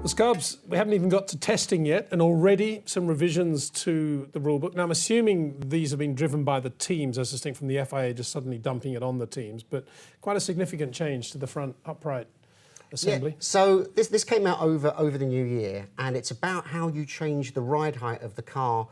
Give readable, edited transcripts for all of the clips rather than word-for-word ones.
Scubs, we haven't even got to testing yet, and already some revisions to the rulebook. Now, I'm assuming these have been driven by the teams, as distinct from the FIA just suddenly dumping it on the teams, but quite a significant change to the front upright assembly. Yeah, so this came out over the new year, and it's about how you change the ride height of the car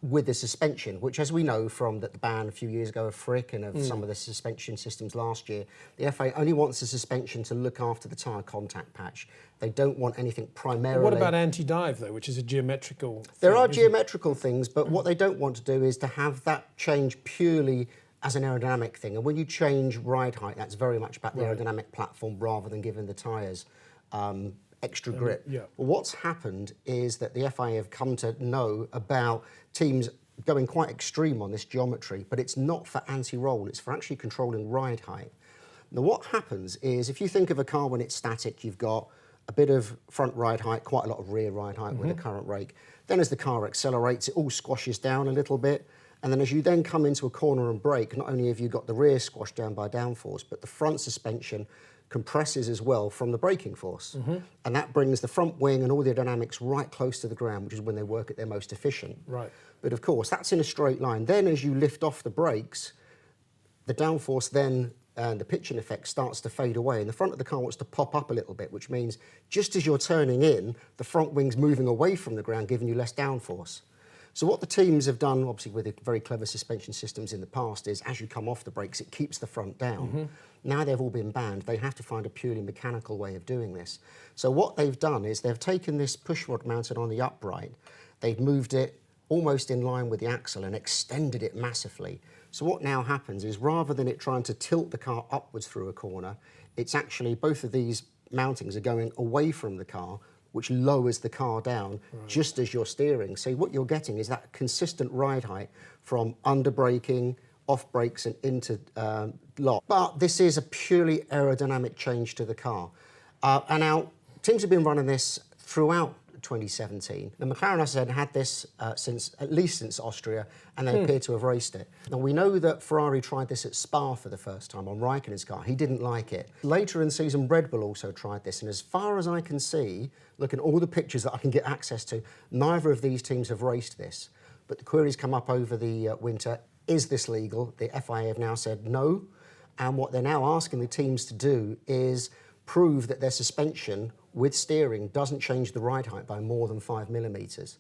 with the suspension, which, as we know from the ban a few years ago of Frick and of some of the suspension systems last year, the FIA only wants the suspension to look after the tyre contact patch. They don't want anything primarily... What about anti-dive, though, which is a geometrical thing? There are geometrical things, but what they don't want to do is to have that change purely as an aerodynamic thing. And when you change ride height, that's very much about the aerodynamic platform rather than giving the tyres extra grip. Yeah. Well, what's happened is that the FIA have come to know about teams going quite extreme on this geometry, but it's not for anti-roll, it's for actually controlling ride height. Now, what happens is, if you think of a car when it's static, you've got a bit of front ride height, quite a lot of rear ride height with a current rake. Then as the car accelerates, it all squashes down a little bit. And then as you then come into a corner and brake, not only have you got the rear squashed down by downforce, but the front suspension compresses as well from the braking force. And that brings the front wing and all the dynamics right close to the ground, which is when they work at their most efficient. Right. But of course, that's in a straight line. Then as you lift off the brakes, the downforce then and the pitching effect starts to fade away, and the front of the car wants to pop up a little bit, which means just as you're turning in, the front wing's moving away from the ground, giving you less downforce. So what the teams have done, obviously with the very clever suspension systems in the past, is as you come off the brakes, it keeps the front down. Now they've all been banned, they have to find a purely mechanical way of doing this. So what they've done is they've taken this push rod mounted on the upright, they've moved it almost in line with the axle and extended it massively. So what now happens is, rather than it trying to tilt the car upwards through a corner, it's actually, both of these mountings are going away from the car, which lowers the car down just as you're steering. So what you're getting is that consistent ride height from under braking, off brakes and into lock. But this is a purely aerodynamic change to the car. And now, teams have been running this throughout 2017. Now, McLaren, as I said, had this at least since Austria, and they appear to have raced it. Now, we know that Ferrari tried this at Spa for the first time on Raikkonen's car. He didn't like it. Later in the season, Red Bull also tried this, and as far as I can see, looking at all the pictures that I can get access to, neither of these teams have raced this. But the queries come up over the winter: is this legal? The FIA have now said no, and what they're now asking the teams to do is prove that their suspension with steering doesn't change the ride height by more than 5 millimetres.